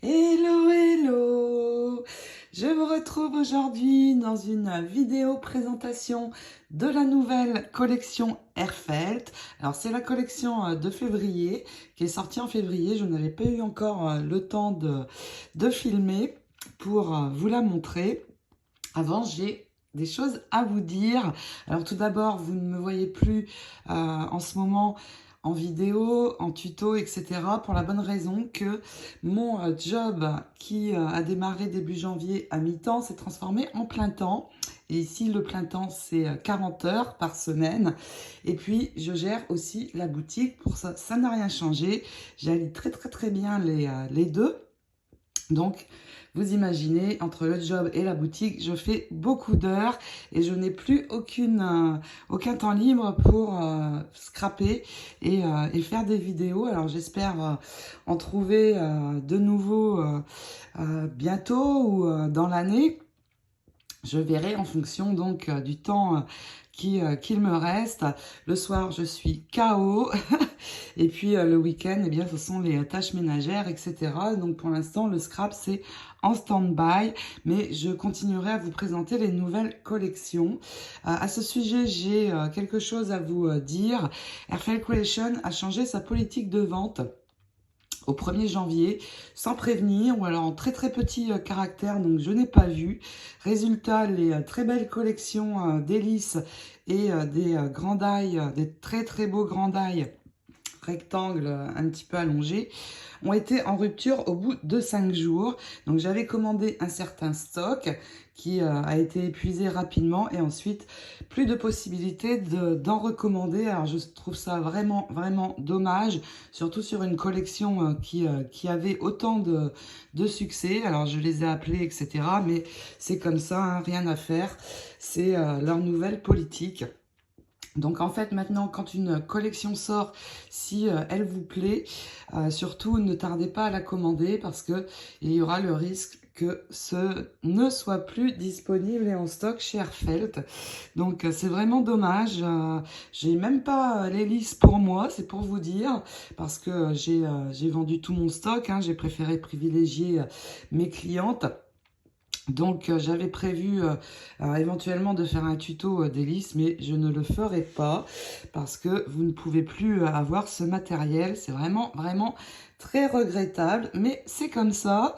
Hello, hello! Je vous retrouve aujourd'hui dans une vidéo présentation de la nouvelle collection Airfelt. Alors c'est la collection de février qui est sortie en février. Je n'avais pas eu encore le temps de filmer pour vous la montrer. Avant, j'ai des choses à vous dire. Alors tout d'abord, vous ne me voyez plus en ce moment en vidéo, en tuto, etc. pour la bonne raison que mon job qui a démarré début janvier à mi-temps s'est transformé en plein temps. Et ici, le plein temps, c'est 40 heures par semaine. Et puis, je gère aussi la boutique. Pour ça, ça n'a rien changé. J'allie très bien les deux. Donc, vous imaginez, entre le job et la boutique, je fais beaucoup d'heures et je n'ai plus aucun temps libre pour scraper et faire des vidéos. Alors, j'espère en trouver de nouveau bientôt ou dans l'année. Je verrai en fonction donc du temps qu'il me reste. Le soir, je suis KO. Et puis le week-end, eh bien, ce sont les tâches ménagères, etc. Donc pour l'instant, le scrap, c'est en stand-by. Mais je continuerai à vous présenter les nouvelles collections. À ce sujet, j'ai quelque chose à vous dire. Airfelt Collection a changé sa politique de vente au 1er janvier, sans prévenir, ou alors en très petit caractère, donc je n'ai pas vu. Résultat, les très belles collections d'hélices et des grandailles, des très beaux grandailles rectangles un petit peu allongés, ont été en rupture au bout de 5 jours. Donc j'avais commandé un certain stock qui a été épuisé rapidement et ensuite plus de possibilité d'en recommander. Alors je trouve ça vraiment dommage, surtout sur une collection qui avait autant de succès. Alors je les ai appelés, etc. Mais c'est comme ça, hein, rien à faire. C'est leur nouvelle politique. Donc en fait maintenant quand une collection sort, si elle vous plaît, surtout ne tardez pas à la commander parce que il y aura le risque que ce ne soit plus disponible et en stock chez Airfelt. Donc c'est vraiment dommage. J'ai même pas l'hélice pour moi, c'est pour vous dire, parce que j'ai vendu tout mon stock, hein, j'ai préféré privilégier mes clientes. Donc j'avais prévu éventuellement de faire un tuto d'hélice, mais je ne le ferai pas parce que vous ne pouvez plus avoir ce matériel. C'est vraiment très regrettable, mais c'est comme ça.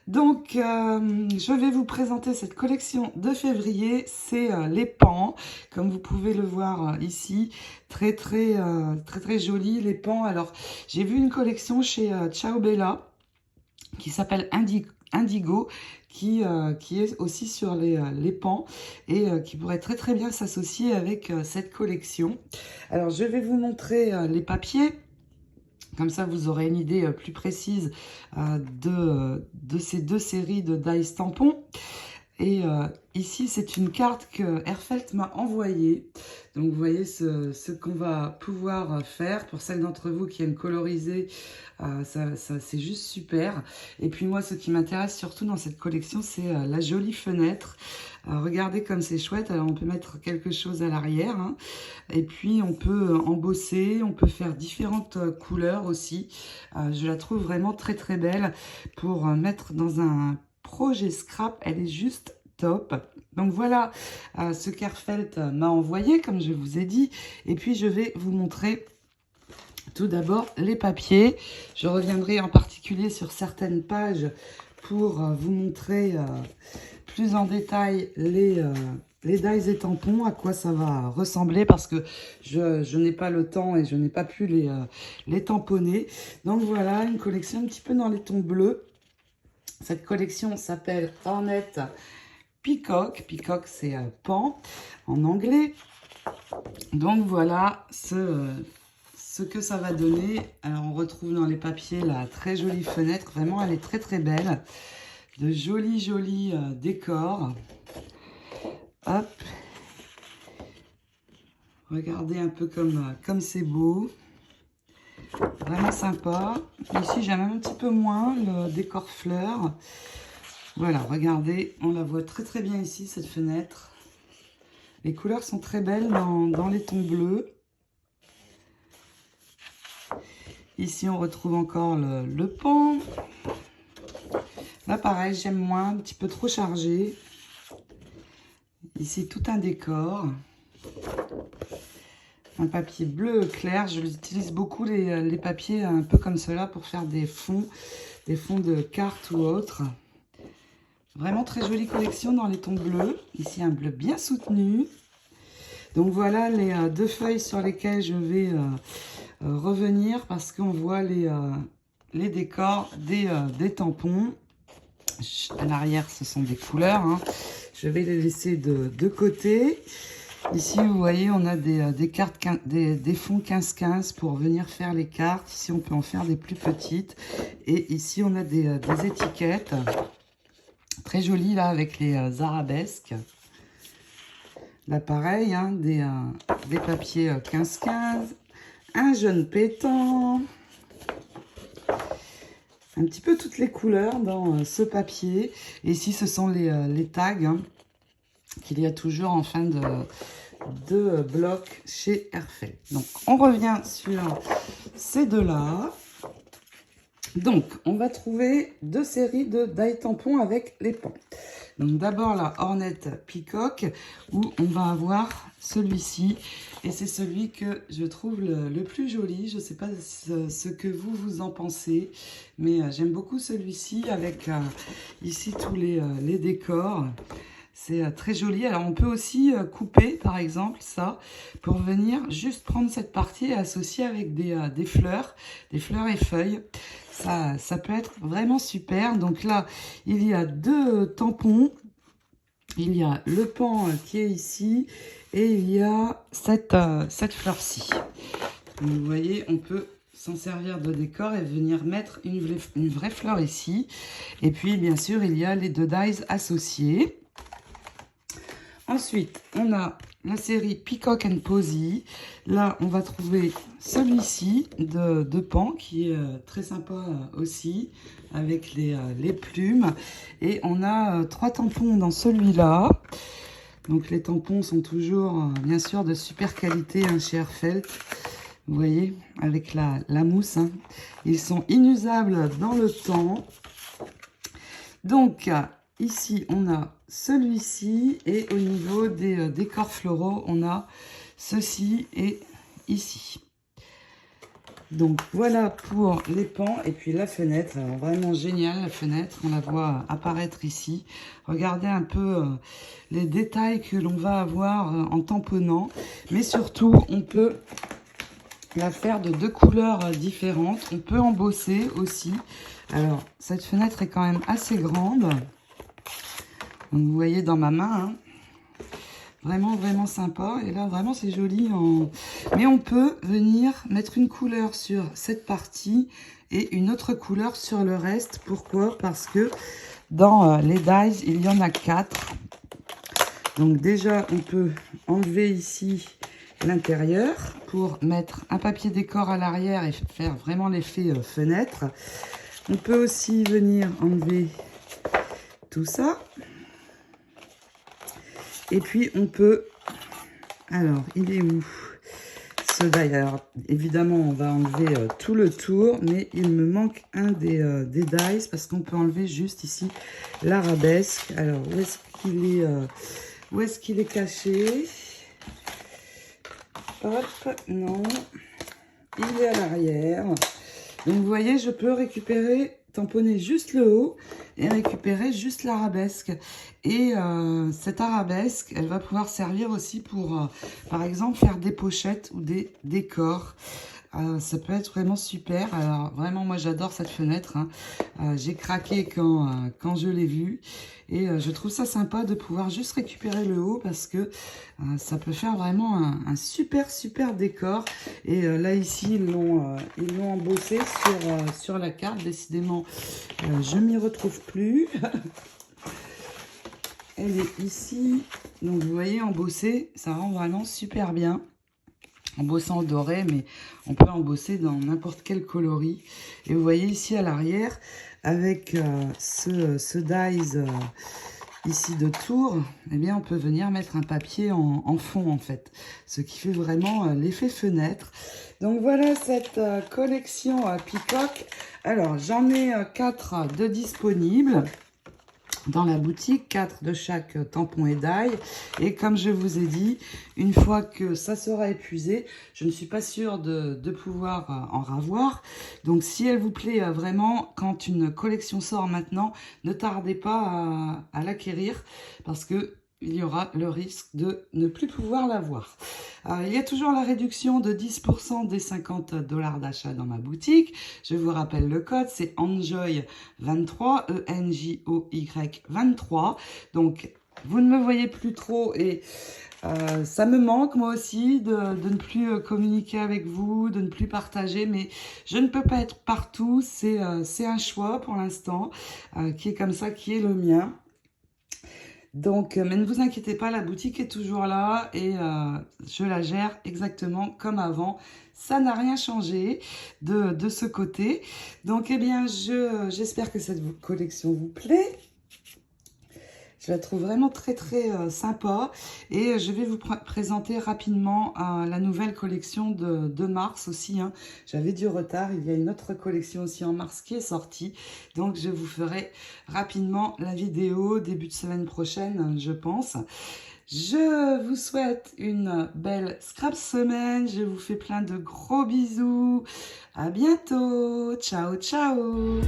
Donc je vais vous présenter cette collection de février. C'est les pans, comme vous pouvez le voir ici, très joli les pans. Alors j'ai vu une collection chez Ciao Bella qui s'appelle Indigo, qui est aussi sur les pans et qui pourrait très bien s'associer avec cette collection. Alors je vais vous montrer les papiers. Comme ça, vous aurez une idée plus précise de ces deux séries de dice tampons. Et ici, c'est une carte que Airfelt m'a envoyée. Donc, vous voyez ce qu'on va pouvoir faire. Pour celles d'entre vous qui aiment coloriser, ça c'est juste super. Et puis moi, ce qui m'intéresse surtout dans cette collection, c'est la jolie fenêtre. Regardez comme c'est chouette. Alors, on peut mettre quelque chose à l'arrière, hein. Et puis, on peut embosser. On peut faire différentes couleurs aussi. Je la trouve vraiment très belle pour mettre dans un projet scrap. Elle est juste top. Donc voilà ce qu'Airfelt m'a envoyé, comme je vous ai dit. Et puis je vais vous montrer tout d'abord les papiers. Je reviendrai en particulier sur certaines pages pour vous montrer plus en détail les dies et tampons, à quoi ça va ressembler, parce que je n'ai pas le temps et je n'ai pas pu les tamponner. Donc voilà, une collection un petit peu dans les tons bleus. Cette collection s'appelle Hornet Peacock. Peacock, c'est pan en anglais. Donc voilà ce que ça va donner. Alors on retrouve dans les papiers la très jolie fenêtre. Vraiment, elle est très belle. De jolis décors. Hop. Regardez un peu comme c'est beau. Vraiment sympa. Ici, j'aime un petit peu moins le décor fleurs. Voilà, regardez, on la voit très bien ici, cette fenêtre. Les couleurs sont très belles dans les tons bleus. Ici, on retrouve encore le pan. Là, pareil, j'aime moins, un petit peu trop chargé. Ici, tout un décor. Un papier bleu clair. Je utilise beaucoup les papiers un peu comme cela pour faire des fonds de cartes ou autres. Vraiment très jolie collection dans les tons bleus. Ici, un bleu bien soutenu. Donc voilà les deux feuilles sur lesquelles je vais revenir parce qu'on voit les décors des tampons. À l'arrière, ce sont des couleurs. Hein. Je vais les laisser de côté. Ici, vous voyez, on a des cartes, des fonds 15-15 pour venir faire les cartes. Ici, on peut en faire des plus petites. Et ici, on a des étiquettes. Très jolies, là, avec les arabesques. Là, pareil, hein, des papiers 15-15. Un jaune pétant. Un petit peu toutes les couleurs dans ce papier. Et ici, ce sont les tags hein, qu'il y a toujours en fin de bloc chez Airfelt. Donc, on revient sur ces deux-là. Donc, on va trouver deux séries de die tampons avec les pans. Donc, d'abord la Hornet Peacock, où on va avoir celui-ci. Et c'est celui que je trouve le plus joli. Je ne sais pas ce que vous en pensez, mais j'aime beaucoup celui-ci avec ici tous les décors. C'est très joli. Alors, on peut aussi couper, par exemple, ça, pour venir juste prendre cette partie et associer avec des fleurs et feuilles. Ça peut être vraiment super. Donc là, il y a deux tampons. Il y a le pan qui est ici et il y a cette fleur-ci. Vous voyez, on peut s'en servir de décor et venir mettre une vraie fleur ici. Et puis, bien sûr, il y a les deux dies associés. Ensuite, on a la série Peacock and Posy. Là, on va trouver celui-ci de pan qui est très sympa aussi avec les plumes. Et on a 3 tampons dans celui-là. Donc, les tampons sont toujours, bien sûr, de super qualité hein, chez Airfelt. Vous voyez, avec la mousse. Hein. Ils sont inusables dans le temps. Donc, ici, on a celui-ci et au niveau des décors floraux, on a ceci et ici. Donc, voilà pour les pans et puis la fenêtre. Alors, vraiment génial la fenêtre, on la voit apparaître ici. Regardez un peu les détails que l'on va avoir en tamponnant. Mais surtout, on peut la faire de 2 couleurs différentes. On peut embosser aussi. Alors, cette fenêtre est quand même assez grande. Donc, vous voyez dans ma main, hein. Vraiment, vraiment sympa. Et là, vraiment, c'est joli. Mais on peut venir mettre une couleur sur cette partie et une autre couleur sur le reste. Pourquoi? Parce que dans les dies, il y en a 4. Donc déjà, on peut enlever ici l'intérieur pour mettre un papier décor à l'arrière et faire vraiment l'effet fenêtre. On peut aussi venir enlever tout ça. Et puis, on peut... Alors, il est où ce die? Alors, évidemment, on va enlever tout le tour, mais il me manque un des dies parce qu'on peut enlever juste ici l'arabesque. Alors, où est-ce qu'il est caché? Hop, non. Il est à l'arrière. Donc, vous voyez, je peux récupérer, tamponner juste le haut et récupérer juste l'arabesque. Et cette arabesque, elle va pouvoir servir aussi pour, par exemple, faire des pochettes ou des décors. Ça peut être vraiment super. Alors, vraiment, moi, j'adore cette fenêtre. Hein. J'ai craqué quand je l'ai vue. Et je trouve ça sympa de pouvoir juste récupérer le haut parce que ça peut faire vraiment un super, super décor. Et là, ici, ils l'ont embossé sur la carte. Décidément, je m'y retrouve plus. Elle est ici. Donc, vous voyez, embossé, ça rend vraiment super bien. Embossé en doré, mais on peut embosser dans n'importe quel coloris. Et vous voyez ici à l'arrière, avec ce dies ici de tour, eh bien on peut venir mettre un papier en fond en fait, ce qui fait vraiment l'effet fenêtre. Donc voilà cette collection Peacock. Alors j'en ai 4 de disponibles dans la boutique, 4 de chaque tampon et die. Et comme je vous ai dit, une fois que ça sera épuisé, je ne suis pas sûre de pouvoir en ravoir. Donc si elle vous plaît vraiment, quand une collection sort maintenant, ne tardez pas à l'acquérir parce que il y aura le risque de ne plus pouvoir l'avoir. Il y a toujours la réduction de 10% des 50 $ d'achat dans ma boutique. Je vous rappelle le code, c'est ENJOY23, E-N-J-O-Y 23. Donc, vous ne me voyez plus trop et ça me manque moi aussi de ne plus communiquer avec vous, de ne plus partager, mais je ne peux pas être partout. C'est un choix pour l'instant qui est comme ça, qui est le mien. Donc, mais ne vous inquiétez pas, la boutique est toujours là et je la gère exactement comme avant. Ça n'a rien changé de ce côté. Donc, eh bien, j'espère que cette collection vous plaît. Je la trouve vraiment très sympa et je vais vous présenter rapidement la nouvelle collection de mars aussi. Hein. J'avais du retard, il y a une autre collection aussi en mars qui est sortie. Donc je vous ferai rapidement la vidéo début de semaine prochaine, je pense. Je vous souhaite une belle scrap semaine, je vous fais plein de gros bisous. À bientôt, ciao ciao.